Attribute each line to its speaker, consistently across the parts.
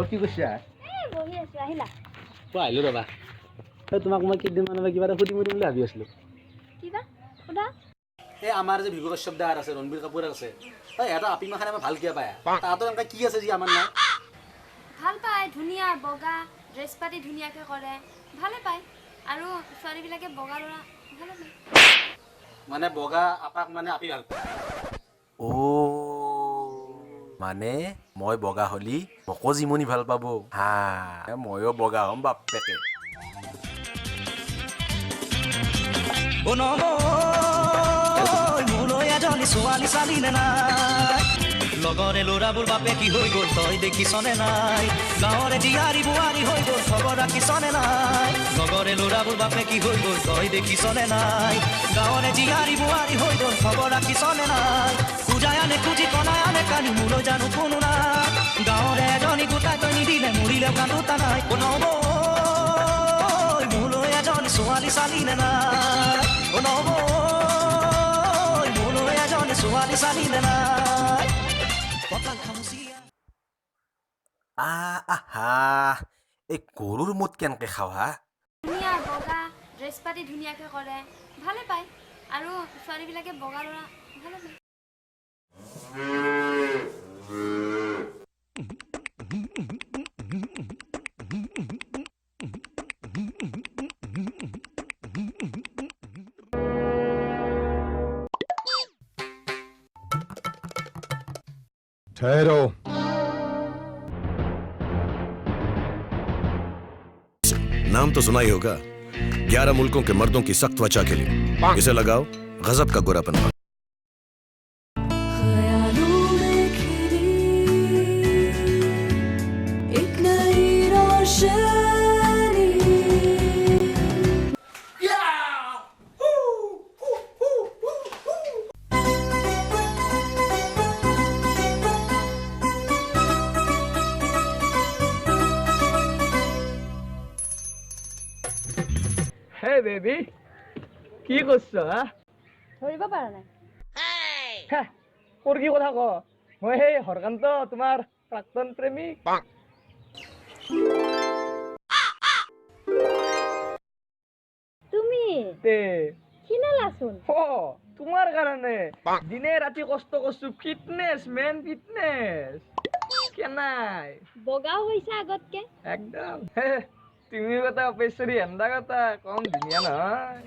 Speaker 1: কি কৈছা
Speaker 2: বহি আছো আহিলা
Speaker 1: আহিলো ৰবা তোমাক মই কেইদিনমানৰ কিবা এটা সুধিম বুলি ভাবি আছিলো
Speaker 2: কিবা সোধা
Speaker 1: এই আমাৰ যে ভিগু কশ্যপ দাৰ আছে ৰণবীৰ কাপুৰ আছে এটা আপি মাখান আমাৰ ভাল কিয় পায় তাহাঁতৰ এনেকুৱা কি আছে যি আমাৰ নাই
Speaker 2: ভাল পায় ধুনীয়া বগা ড্ৰেছ পাতি ধুনীয়াকৈ কৰে ভালে পায় আৰু ছোৱালীবিলাকে বগা ল'ৰা ভালে পায়
Speaker 1: মানে বগা আপাক মানে আপি ভাল পায় অ মানে মই বগা হলি মকো জিমনি ভাল পাব হা ময়ো বগা হ'ম বাপেকে
Speaker 3: ছোৱালী চালি নে নাই লগৰে ল'ৰাবোৰ বাপে কি হৈ গ'ল তই দেখিছনে নাই গাঁৱৰে জীয়াৰী বোৱাৰী হৈ গ'ল খবৰ ৰাখিছনে নাই লগৰে ল'ৰাবোৰ বাপে কি হৈ গ'ল তই দেখিছনে নাই গাঁৱৰে জীয়াৰী বোৱাৰী হৈ গ'ল খবৰ ৰাখিছনে নাই খুজাই আনে খুজি কনাই আনে কালি মোলৈ জানো কোনো নাই গাঁৱৰে এজনী গোটাই তই নিদিলে মৰিলেও কান্দোতা নাই নহ'ব মোলৈ এজনী ছোৱালী চালি নে নাই নহ'ব ছোৱালী চালি নে নাই
Speaker 1: আহা এই গৰুৰ মুত কেনেকে খাওঁ হা
Speaker 2: ধুনীয়া বগা ড্ৰেছ পাতি ধুনীয়াকৈ কৰে ভালে পায় আৰু ছোৱালীবিলাকে বগা ল'ৰা ভালে পায়
Speaker 4: ठहरो
Speaker 5: नाम तो सुना ही होगा 11 मुल्कों के मर्दों की सख्त त्वचा के लिए इसे लगाओ गजब का गोरापन
Speaker 6: হে বেবি কি করছো হা
Speaker 2: ধৰিব পৰা নাই
Speaker 6: তোৰ কি কথা ক মই সেই হৰকান্ত তোমাৰ প্ৰাক্তন প্ৰেমিক
Speaker 2: তুমি
Speaker 6: তে
Speaker 2: খিনালাচোন
Speaker 6: তোমাৰ কাৰণে দিনে ৰাতি কষ্ট কৰছো ফিটনেছ মেন ফিটনেছ কেনাই
Speaker 2: বগাও হৈছে আগতকে
Speaker 6: একদম তুমি কথা অপেশ্বৰী হেন্দা কথা কম ধুনীয়া নহয়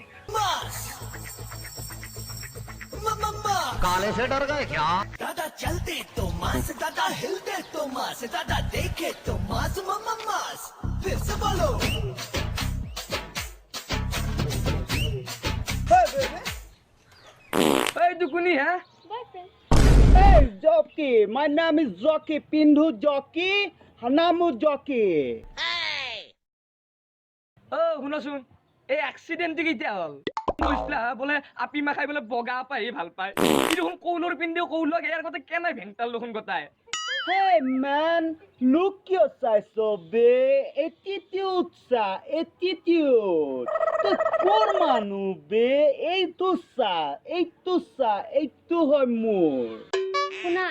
Speaker 3: काले से डर गए क्या
Speaker 7: दादा चलते तो मास दादा हिलते तो मास दादा देखे तो मास मम्मा मास फिर से बोलो
Speaker 6: এই দুকুনি হা
Speaker 2: boyfriend
Speaker 8: Hey, jockey! My name is Jockey. Pindhu jockey. Hanamu jockey.
Speaker 6: শুনাচোন এই এক্সিডেণ্টটো কেতিয়া হ'ল কৈছিলা বোলে আপি মাখাই বোলে বগা পাই ভাল পায় ই দেখোন কৌলৰ পিন্ধিও কৌলক ইয়াৰ কথা কেনে ভেংটাল দেখোন কথাই
Speaker 8: Hey, man. Look yourself, so big. Attitude, sir. Attitude. The poor manu, be. Eitu, sir. Eitu, hoy more.
Speaker 2: শুনা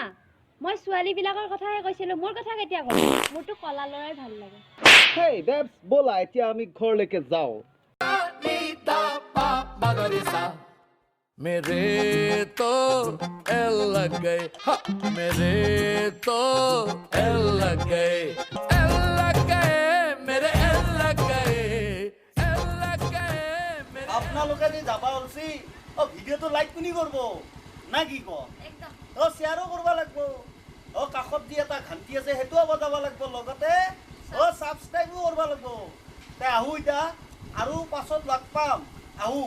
Speaker 2: মই ছোৱালীবিলাকৰ কথাহে কৈছিলোঁ মোৰ কথা কেতিয়া ক'ম মোৰতো কলা ল'ৰাই ভাল লাগে
Speaker 8: Hey, babes, bola. এতিয়া আমি ঘৰলৈকে যাওঁ
Speaker 7: मेरे तो एल लग गए मेरे तो एल लग गए मेरे एल लग गए
Speaker 8: আপোনালোকে যে যাবা ওলছি ভিডিঅ'টো লাইক কোনি কৰিব না কি ক
Speaker 2: একদম
Speaker 8: শ্বেয়াৰো কৰিব লাগিব কাষত দি এটা ঘণ্টি আছে সেইটোও বজাব লাগিব লগতে ছাবস্ক্ৰাইবো কৰিব লাগিব তে আহো এতিয়া আৰু পাছত লগ পাম আহো